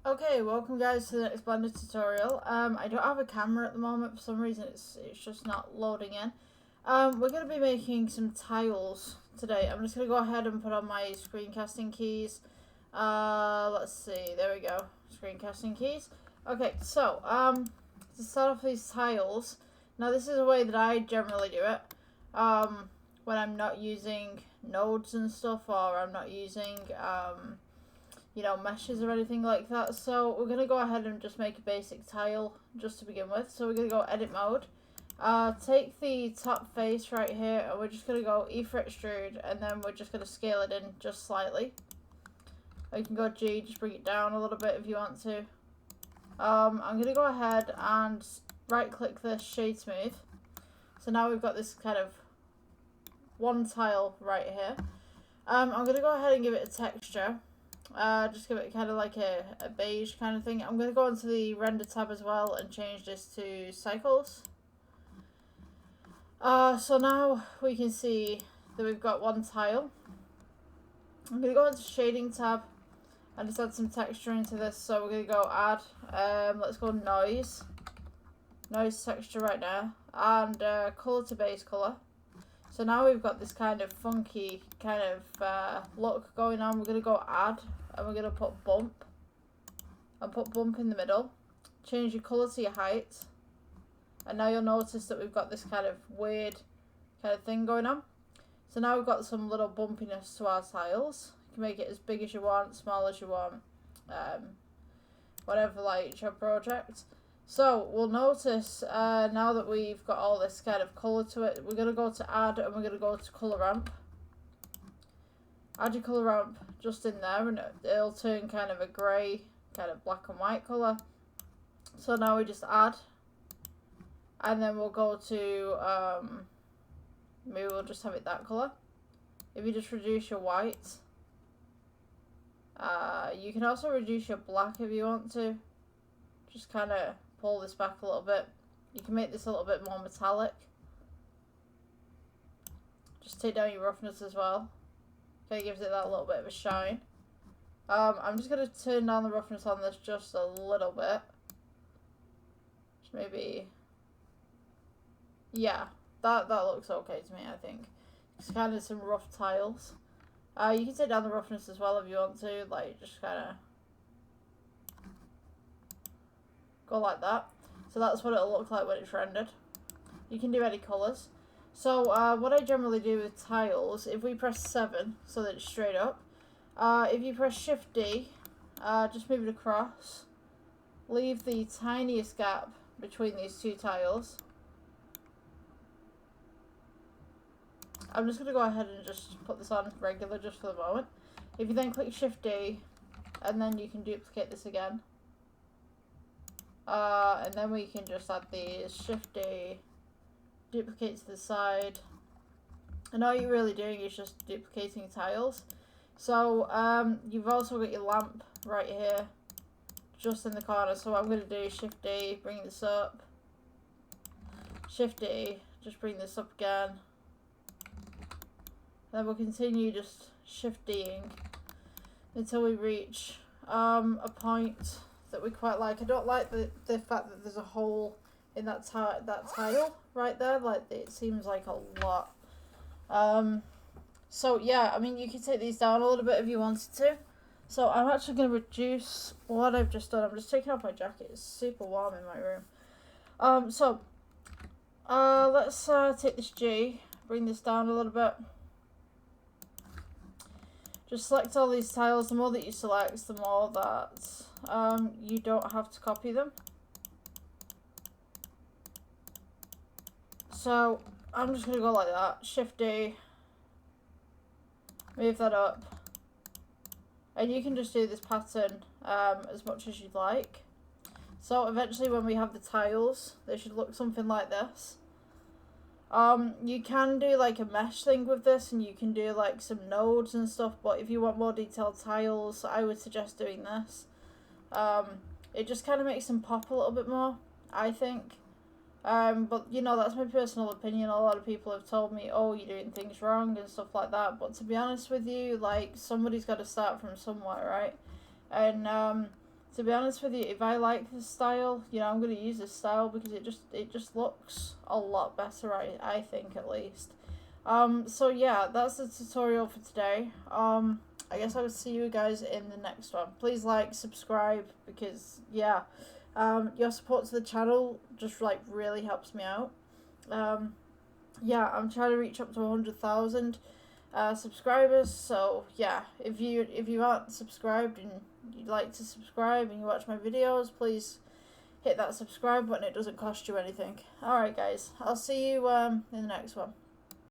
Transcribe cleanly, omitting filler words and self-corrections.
Okay, welcome guys to the next Blender tutorial. I don't have a camera at the moment for some reason. It's just not loading in. We're going to be making some tiles today. I'm just going to go ahead and put on my screencasting keys. Let's see, there we go, screencasting keys. Okay, so to start off these tiles, now this is a way that I generally do it when I'm not using nodes and stuff, or I'm not using meshes or anything like that. So we're going to go ahead and just make a basic tile just to begin with. So we're going to go edit mode. Take the top face right here and we're just going to go E for extrude, and then we're just going to scale it in just slightly. Or you can go G, just bring it down a little bit if you want to. I'm going to go ahead and right click this, shade smooth. So now we've got this kind of one tile right here. I'm going to go ahead and give it a texture. Just give it kind of like a beige kind of thing. I'm going to go into the render tab as well and change this to cycles. So now we can see that we've got one tile. I'm going to go into shading tab and just add some texture into this. So we're going to go add, let's go noise texture right now, and color to base color. So now we've got this kind of funky kind of look going on. We're going to go add, and we're going to put bump, and put bump in the middle. Change your colour to your height, and now you'll notice that we've got this kind of weird kind of thing going on. So now we've got some little bumpiness to our tiles. You can make it as big as you want, small as you want, whatever like your project. So we'll notice now that we've got all this kind of colour to it, we're going to go to add, and we're going to go to colour ramp. Add your colour ramp just in there, and it'll turn kind of a grey, kind of black and white colour. So now we just add, and then we'll go to, maybe we'll just have it that colour. If you just reduce your white, you can also reduce your black if you want to. Just kind of pull this back a little bit. You can make this a little bit more metallic. Just take down your roughness as well. Okay, gives it that little bit of a shine. I'm just going to turn down the roughness on this just a little bit. Just maybe, yeah, that looks okay to me, I think. It's kind of some rough tiles. You can take down the roughness as well if you want to, like just kind of go like that. So that's what it'll look like when it's rendered. You can do any colours. So what I generally do with tiles, if we press 7 so that it's straight up, if you press Shift D, just move it across, leave the tiniest gap between these two tiles. I'm just going to go ahead and just put this on regular just for the moment. If you then click Shift D, and then you can duplicate this again. And then we can just add these, Shift D, duplicate to the side, and all you're really doing is just duplicating tiles. So you've also got your lamp right here, just in the corner. So what I'm going to do is Shift D, bring this up, Shift D, just bring this up again, and then we'll continue just Shift D'ing until we reach a point that we quite like. I don't like the fact that there's a hole in that tile right there. Like, it seems like a lot. So yeah, I mean, you can take these down a little bit if you wanted to. So I'm actually going to reduce what I've just done. I'm just taking off my jacket. It's super warm in my room. So let's take this G, bring this down a little bit. Just select all these tiles. The more that you select, the more that you don't have to copy them. So I'm just going to go like that. Shift D. Move that up. And you can just do this pattern as much as you'd like. So eventually when we have the tiles, they should look something like this. You can do like a mesh thing with this, and you can do like some nodes and stuff, but if you want more detailed tiles, I would suggest doing this. It just kind of makes them pop a little bit more, I think. But you know, that's my personal opinion. A lot of people have told me, oh, you're doing things wrong and stuff like that, but to be honest with you, like, somebody's got to start from somewhere, right? And to be honest with you, if I like this style, you know, I'm going to use this style because it just looks a lot better, I think, at least. So yeah, that's the tutorial for today. I guess I will see you guys in the next one. Please like, subscribe, because yeah, your support to the channel just like really helps me out. Yeah, I'm trying to reach up to 100,000 subscribers. So yeah, if you aren't subscribed and you'd like to subscribe and you watch my videos, please hit that subscribe button. It doesn't cost you anything. Alright guys, I'll see you in the next one.